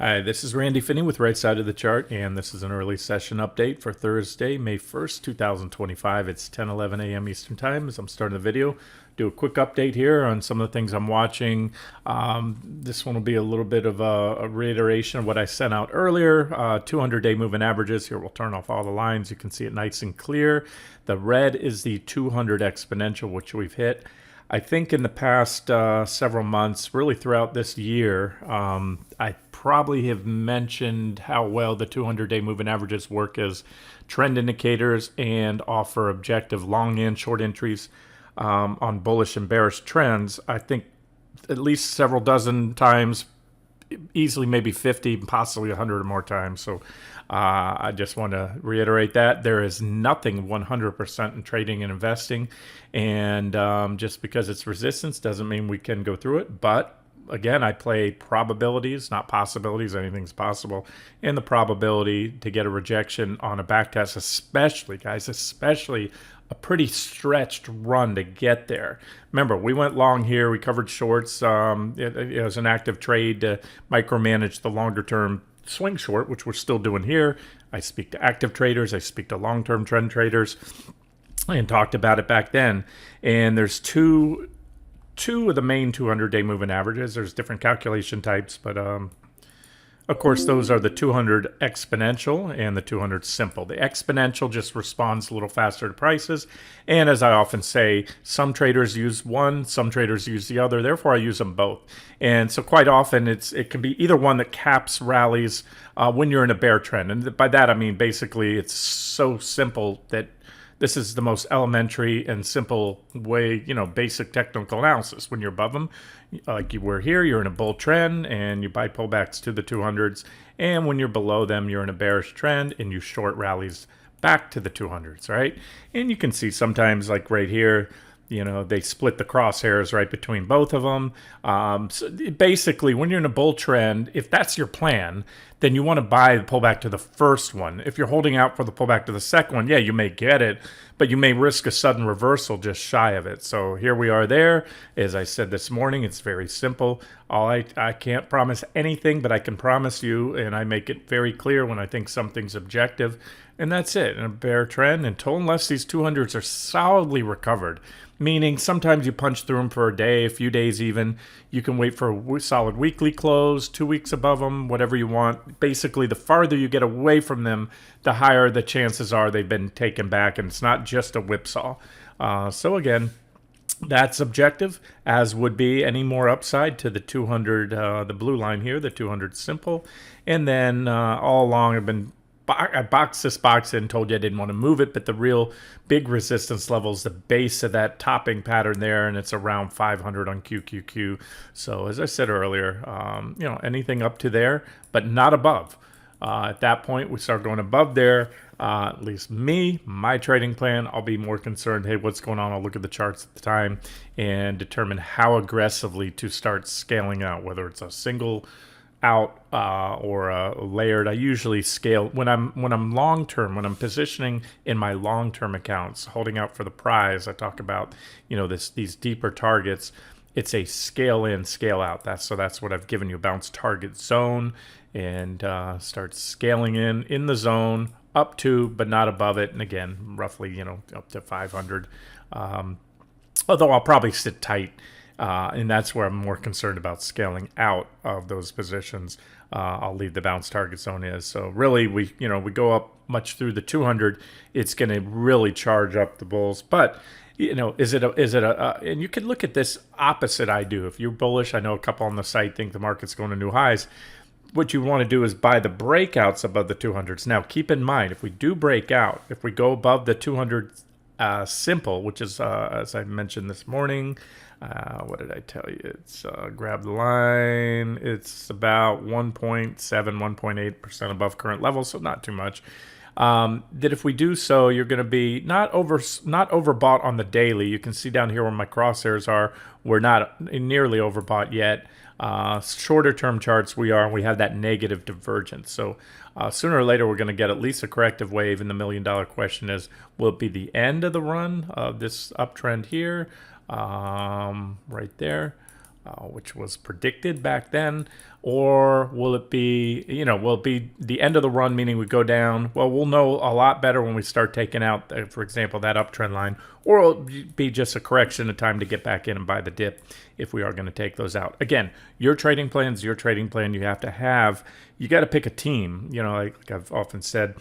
Hi, this is Randy Finney with Right Side of the Chart, and this is an early session update for Thursday, May 1st, 2025. It's 10:11 a.m. Eastern Time as I'm starting the video. Do a quick update here on some of the things I'm watching. This one will be a little bit of a reiteration of what I sent out earlier. 200-day moving averages. Here we'll turn off all the lines. You can see it nice and clear. The red is the 200 exponential, which we've hit. I think in the past several months, really throughout this year, I probably have mentioned how well the 200-day moving averages work as trend indicators and offer objective long and short entries on bullish and bearish trends. I think at least several dozen times, easily maybe 50, possibly 100 or more times. So I just want to reiterate that there is nothing 100% in trading and investing. And just because it's resistance doesn't mean we can go through it. But again, I play probabilities, not possibilities. Anything's possible. And the probability to get a rejection on a back test, especially, guys, especially a pretty stretched run to get there. Remember, we went long here. We covered shorts. It was an active trade to micromanage the longer term swing short, which we're still doing here. I speak to active traders. I speak to long-term trend traders and talked about it back then. And there's two of the main 200-day moving averages. There's different calculation types, but of course, those are the 200 exponential and the 200 simple. The exponential just responds a little faster to prices. And as I often say, some traders use one, some traders use the other. Therefore, I use them both. And so quite often, it can be either one that caps rallies when you're in a bear trend. And by that, I mean, basically, it's so simple that this is the most elementary and simple way, basic technical analysis. When you're above them, like you were here, you're in a bull trend and you buy pullbacks to the 200s. And when you're below them, you're in a bearish trend and you short rallies back to the 200s, right? And you can see sometimes, like right here, they split the crosshairs right between both of them. So basically, when you're in a bull trend, if that's your plan, then you want to buy the pullback to the first one. If you're holding out for the pullback to the second one, yeah, you may get it, but you may risk a sudden reversal just shy of it. So here we are there. As I said this morning, it's very simple. I can't promise anything, but I can promise you, and I make it very clear when I think something's objective, and that's it. In a bear trend, unless these 200s are solidly recovered, meaning sometimes you punch through them for a day, a few days even. You can wait for a solid weekly close, 2 weeks above them, whatever you want. Basically, the farther you get away from them, the higher the chances are they've been taken back, and it's not just a whipsaw. So again, that's objective, as would be any more upside to the 200, the blue line here, the 200 simple. And then all along I boxed this box in, told you I didn't want to move it, but the real big resistance level is the base of that topping pattern there, and it's around 500 on QQQ. So as I said earlier, anything up to there, but not above. At that point, we start going above there. At least my trading plan, I'll be more concerned, hey, what's going on? I'll look at the charts at the time and determine how aggressively to start scaling out, whether it's a single out or layered. I usually scale when I'm long term, when I'm positioning in my long term accounts, holding out for the prize. I talk about these deeper targets. It's a scale in, scale out. That's what I've given you, a bounce target zone, and start scaling in the zone up to, but not above it. And again, roughly up to 500. Although I'll probably sit tight. And that's where I'm more concerned about scaling out of those positions. I'll leave the bounce target zone is. So really, we go up much through the 200. It's going to really charge up the bulls. But is it and you can look at this opposite I do. If you're bullish, I know a couple on the site think the market's going to new highs. What you want to do is buy the breakouts above the 200s. Now, keep in mind, if we do break out, if we go above the 200 simple, which is, as I mentioned this morning, what did I tell you? It's grab the line. It's about 1.7, 1.8% above current level, so not too much. That if we do so, you're going to be not overbought on the daily. You can see down here where my crosshairs are. We're not nearly overbought yet. Shorter term charts we have that negative divergence. So sooner or later we're going to get at least a corrective wave, and the $1,000,000 question is, will it be the end of the run of this uptrend here? Right there, which was predicted back then, or will it be, will it be the end of the run, meaning we go down? Well, we'll know a lot better when we start taking out, for example, that uptrend line, or it'll be just a correction, a time to get back in and buy the dip if we are going to take those out. Again, your trading plan is your trading plan. You got to pick a team. Like I've often said,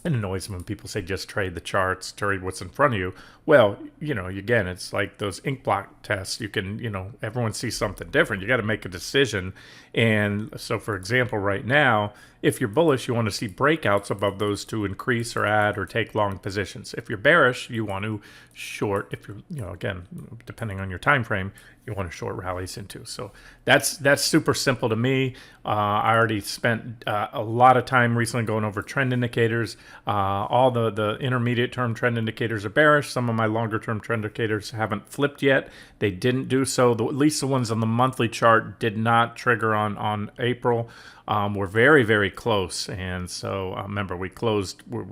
it annoys me when people say just trade the charts, trade what's in front of you. Well, again, it's like those ink block tests. You can, everyone sees something different. You got to make a decision. And so, for example, right now, if you're bullish, you want to see breakouts above those to increase or add or take long positions. If you're bearish, you want to short. If you're, again, depending on your time frame, you want to short rallies into. So that's super simple to me. I already spent a lot of time recently going over trend indicators. All the intermediate term trend indicators are bearish. Some of my longer term trend indicators haven't flipped yet. They didn't do so. At least the ones on the monthly chart did not trigger on April. We're very, very close. And so remember, we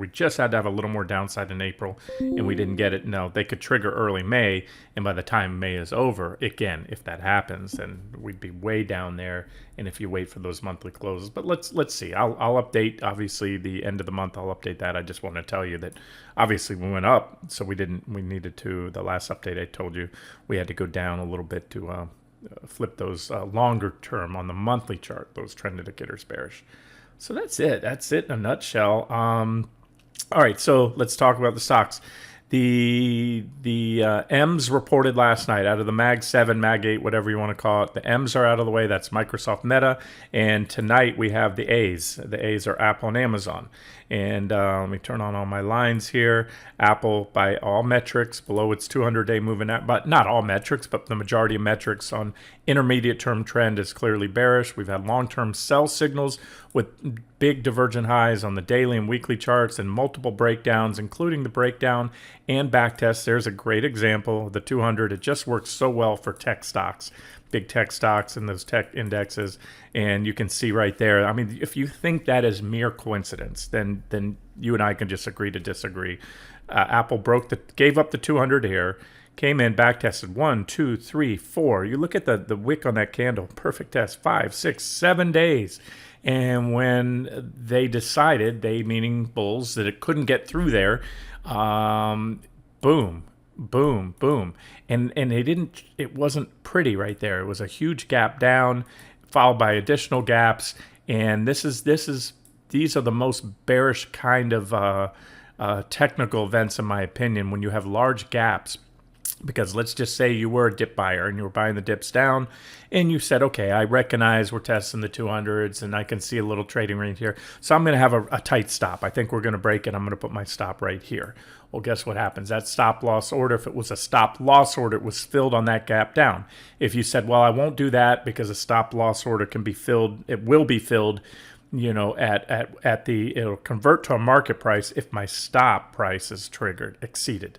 just had to have a little more downside in April, and we didn't get it. No, they could trigger early May, and by the time May is over, again, if that happens, then we'd be way down there. And if you wait for those monthly closes, but let's see. I'll update, obviously, the end of the month. I'll update that. I just want to tell you that obviously we went up, so we needed to. The last update I told you we had to go down a little bit to flip those longer term on the monthly chart, those trend indicators bearish. So that's it. That's it in a nutshell. All right, so let's talk about the stocks. The M's reported last night out of the Mag 7, Mag 8, whatever you want to call it. The M's are out of the way. That's Microsoft, Meta. And tonight we have the A's. The A's are Apple and Amazon. And let me turn on all my lines here. Apple, by all metrics, below its 200-day moving average, but not all metrics, but the majority of metrics on intermediate term trend is clearly bearish. We've had long-term sell signals with big divergent highs on the daily and weekly charts and multiple breakdowns, including the breakdown and back test. There's a great example, the 200. It just works so well for tech stocks, big tech stocks and those tech indexes. And you can see right there, I mean, if you think that is mere coincidence, then you and I can just agree to disagree. Apple gave up the 200 here, came in, back tested 1, 2, 3, 4. You look at the wick on that candle, perfect test, 5, 6, 7 days. And when they decided, they meaning bulls, that it couldn't get through there, boom, boom, boom. And it wasn't pretty right there. It was a huge gap down, followed by additional gaps. And these are the most bearish kind of technical events, in my opinion, when you have large gaps. Because let's just say you were a dip buyer and you were buying the dips down and you said, okay, I recognize we're testing the 200s and I can see a little trading range here. So I'm going to have a tight stop. I think we're going to break it. I'm going to put my stop right here. Well, guess what happens? That stop loss order, if it was a stop loss order, it was filled on that gap down. If you said, well, I won't do that because a stop loss order can be filled, it will be filled, it'll convert to a market price if my stop price is exceeded.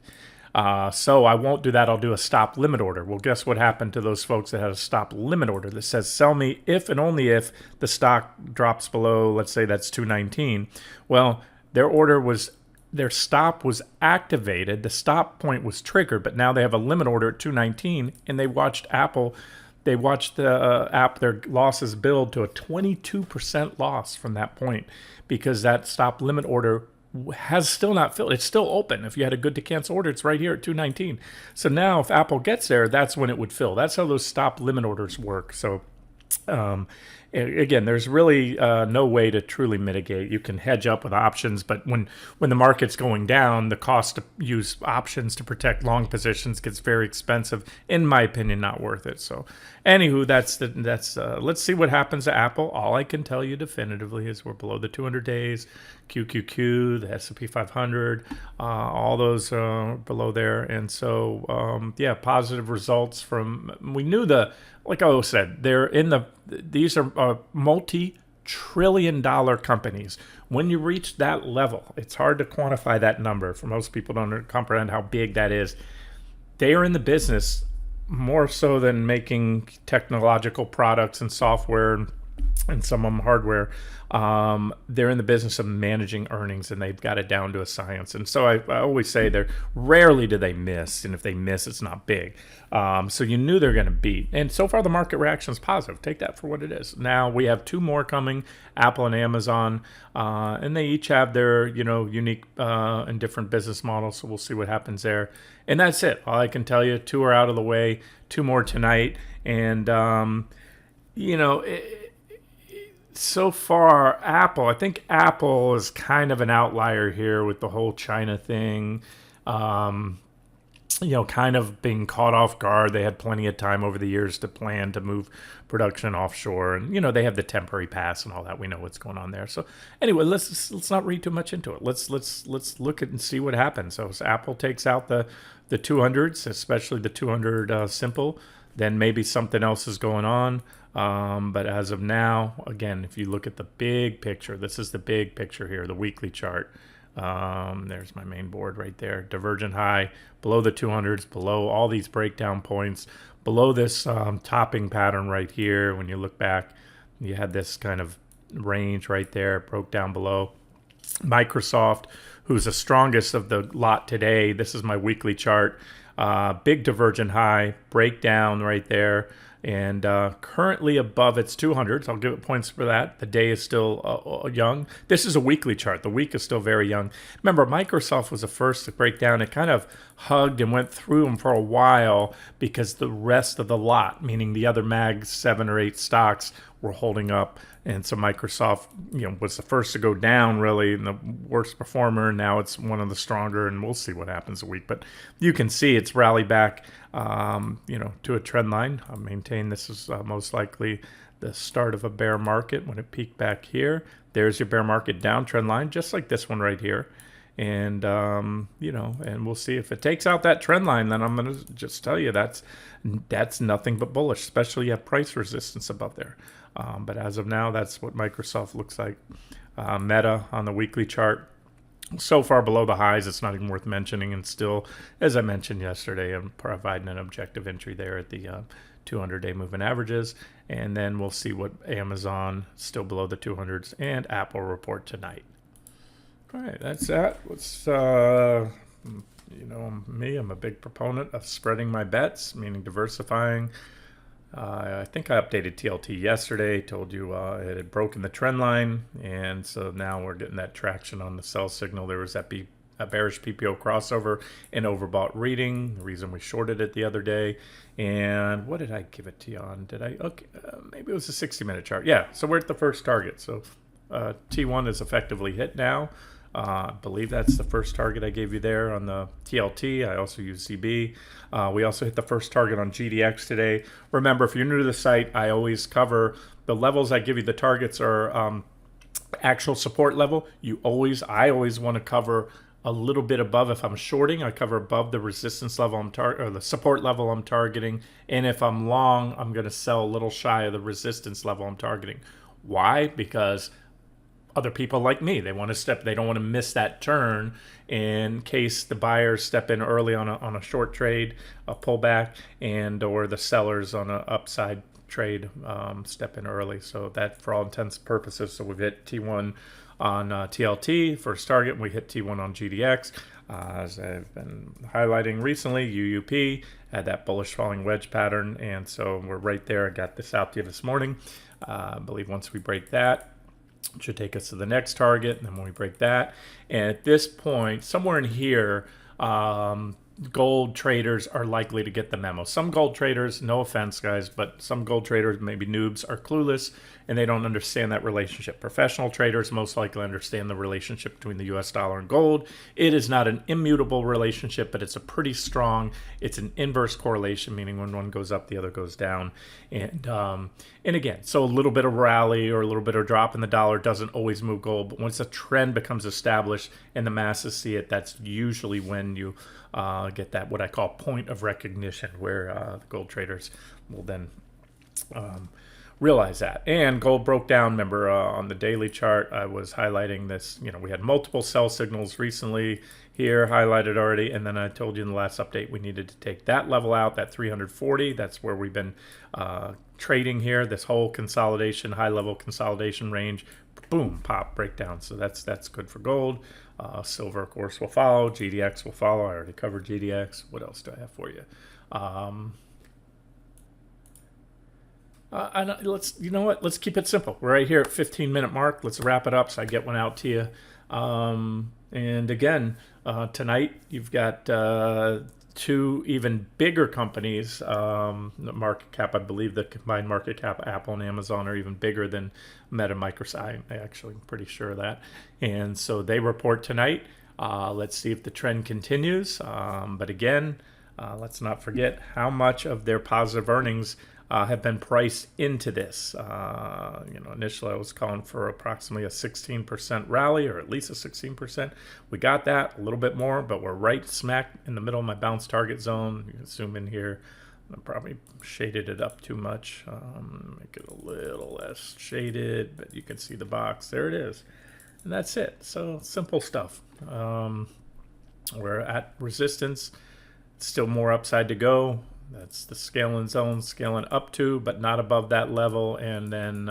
So I won't do that. I'll do a stop limit order. Well, guess what happened to those folks that had a stop limit order that says sell me if and only if the stock drops below, let's say that's 219. Well, their stop was activated. The stop point was triggered, but now they have a limit order at 219, and they watched their losses build to a 22% loss from that point because that stop limit order has still not filled. It's still open. If you had a good to cancel order, it's right here at 219. So now if Apple gets there, that's when it would fill. That's how those stop limit orders work. So again, there's really no way to truly mitigate. You can hedge up with options, but when the market's going down, the cost to use options to protect long positions gets very expensive. In my opinion, not worth it. So, anywho, let's see what happens to Apple. All I can tell you definitively is we're below the 200 days. QQQ, the S&P 500, all those below there, and so positive results from. We knew like I said, these are multi-trillion-dollar companies. When you reach that level, it's hard to quantify that number. For most people, don't comprehend how big that is. They are in the business more so than making technological products and software and some of them hardware. They're in the business of managing earnings, and they've got it down to a science. And so I always say they're rarely do they miss, and if they miss, it's not big. So you knew they're going to beat. And so far, the market reaction is positive. Take that for what it is. Now we have two more coming, Apple and Amazon, and they each have their unique and different business models. So we'll see what happens there. And that's it. All I can tell you, two are out of the way. Two more tonight, and so far, I think Apple is kind of an outlier here with the whole China thing. Kind of being caught off guard. They had plenty of time over the years to plan to move production offshore, and they have the temporary pass and all that. We know what's going on there. So anyway, let's not read too much into it. Let's look at and see what happens. So as Apple takes out the 200s, especially the 200 simple, then maybe something else is going on. But as of now, again, if you look at the big picture, this is the big picture here, the weekly chart. There's my main board right there. Divergent high, below the 200s, below all these breakdown points, below this topping pattern right here. When you look back, you had this kind of range right there, broke down below. Microsoft, who's the strongest of the lot today, this is my weekly chart. Big divergent high, breakdown right there, and currently above its 200s. I'll give it points for that. The day is still young. This is a weekly chart. The week is still very young. Remember, Microsoft was the first to break down. It kind of hugged and went through them for a while because the rest of the lot, meaning the other MAG 7 or 8 stocks, were holding up. And so Microsoft, was the first to go down, really, and the worst performer. Now it's one of the stronger, and we'll see what happens a week. But you can see it's rallied back, to a trend line. I maintain this is most likely the start of a bear market when it peaked back here. There's your bear market downtrend line, just like this one right here. And, and we'll see if it takes out that trend line, then I'm going to just tell you that's nothing but bullish, especially you have price resistance above there. But as of now, that's what Microsoft looks like. Meta on the weekly chart, so far below the highs, it's not even worth mentioning. And still, as I mentioned yesterday, I'm providing an objective entry there at the 200-day moving averages. And then we'll see what Amazon, still below the 200s, and Apple report tonight. All right, that's that. Let's, me, I'm a big proponent of spreading my bets, meaning diversifying. I think I updated TLT yesterday, told you it had broken the trend line, and so now we're getting that traction on the sell signal. There was that a bearish PPO crossover and overbought reading, the reason we shorted it the other day. And what did I give it to you on? Maybe it was a 60-minute chart. Yeah, so we're at the first target. So T1 is effectively hit now. I believe that's the first target I gave you there on the TLT. I also use CB. We also hit the first target on GDX today. Remember, if you're new to the site, I always cover the levels I give you. The targets are actual support level. I always want to cover a little bit above. If I'm shorting, I cover above the resistance level or the support level I'm targeting. And if I'm long, I'm going to sell a little shy of the resistance level I'm targeting. Why? Because other people like me, they don't want to miss that turn in case the buyers step in early on a short trade, a pullback, and or the sellers on an upside trade step in early. So that, for all intents and purposes, so we've hit T1 on TLT, first target, and we hit T1 on GDX. As I've been highlighting recently, UUP had that bullish falling wedge pattern, and so we're right there. I got this out to you this morning. I believe once we break that, it should take us to the next target, and then when we break that, and at this point, somewhere in here, gold traders are likely to get the memo. Some gold traders, no offense, guys, but some gold traders, maybe noobs, are clueless, and they don't understand that relationship. Professional traders most likely understand the relationship between the US dollar and gold. It is not an immutable relationship, but it's a pretty strong, it's an inverse correlation, meaning when one goes up, the other goes down. And again, so a little bit of rally or a little bit of drop in the dollar doesn't always move gold, but once a trend becomes established and the masses see it, that's usually when you get that, what I call point of recognition, where the gold traders will then realize that. And gold broke down. Remember, on the daily chart, I was highlighting this. We had multiple sell signals recently here, highlighted already. And then I told you in the last update we needed to take that level out, that 340. That's where we've been trading here. This whole consolidation, high-level consolidation range. Boom, pop, breakdown. So that's good for gold. Silver, of course, will follow. GDX will follow. I already covered GDX. What else do I have for you? You know what? Let's keep it simple. We're right here at 15-minute mark. Let's wrap it up so I get one out to you. And again, tonight you've got two even bigger companies. Market cap, I believe the combined market cap, Apple and Amazon, are even bigger than Meta, Microsoft. I actually am pretty sure of that. And so they report tonight. Let's see if the trend continues. But again, let's not forget how much of their positive earnings have been priced into this. Initially I was calling for approximately a 16% rally, or at least a 16%. We got that, a little bit more, but we're right smack in the middle of my bounce target zone. You can zoom in here. I probably shaded it up too much. Make it a little less shaded, but you can see the box. There it is. And that's it. So simple stuff. We're at resistance. Still more upside to go. That's the scaling zone, scaling up to, but not above that level. And then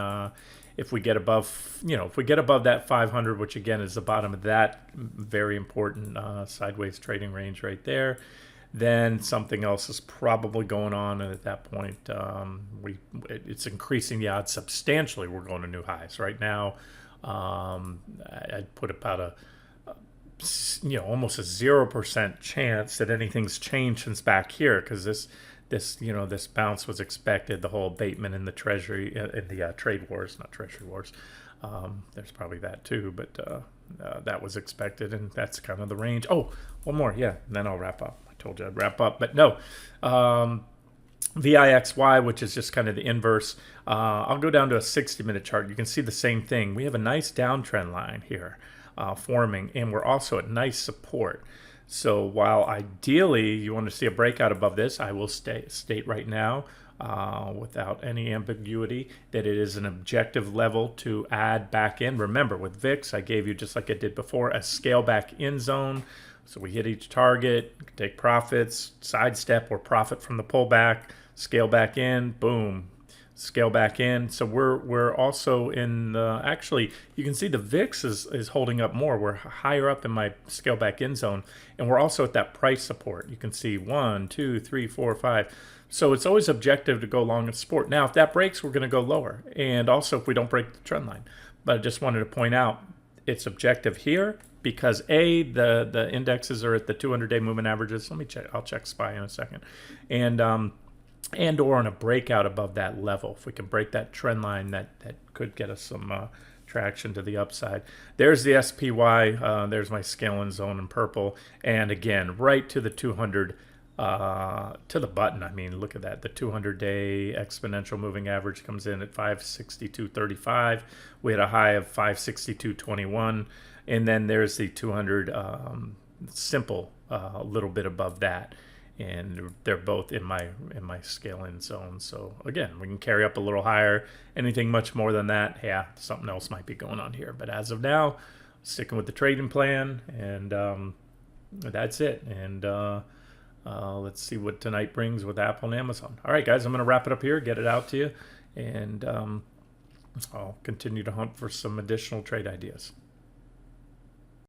if we get above, if we get above that 500, which again is the bottom of that very important sideways trading range right there, then something else is probably going on. And at that point, it's increasing the odds substantially. We're going to new highs right now. I'd put about almost a 0% chance that anything's changed since back here, because this bounce was expected. The whole abatement in the treasury, in the trade wars, not treasury wars. There's probably that too, but that was expected, and that's kind of the range. Oh, one more, yeah, and then I'll wrap up. I told you I'd wrap up, but no. VIXY, which is just kind of the inverse. I'll go down to a 60-minute chart. You can see the same thing. We have a nice downtrend line here forming, and we're also at nice support. So while ideally you want to see a breakout above this, I will state right now without any ambiguity that it is an objective level to add back in. Remember, with VIX, I gave you, just like I did before, a scale back in zone. So we hit each target, take profits, sidestep or profit from the pullback, scale back in, boom, scale back in. So we're also in actually, you can see the VIX is holding up more. We're higher up in my scale back in zone, and we're also at that price support. You can see 1, 2, 3, 4, 5. So it's always objective to go long in support. Now, if that breaks, we're going to go lower, and also if we don't break the trend line. But I just wanted to point out it's objective here because the indexes are at the 200-day moving averages. Let me check. I'll check SPY in a second, and or on a breakout above that level. If we can break that trend line, that could get us some traction to the upside. There's the SPY. There's my scaling zone in purple, and again, right to the 200. To the button. I mean, look at that. The 200-day exponential moving average comes in at 562.35. We had a high of 562.21, and then there's the 200 simple, a little bit above that, and they're both in my scaling zone. So again, we can carry up a little higher. Anything much more than that, yeah, something else might be going on here. But as of now, sticking with the trading plan, and that's it. And let's see what tonight brings with Apple and Amazon. All right, guys, I'm going to wrap it up here, get it out to you, and I'll continue to hunt for some additional trade ideas.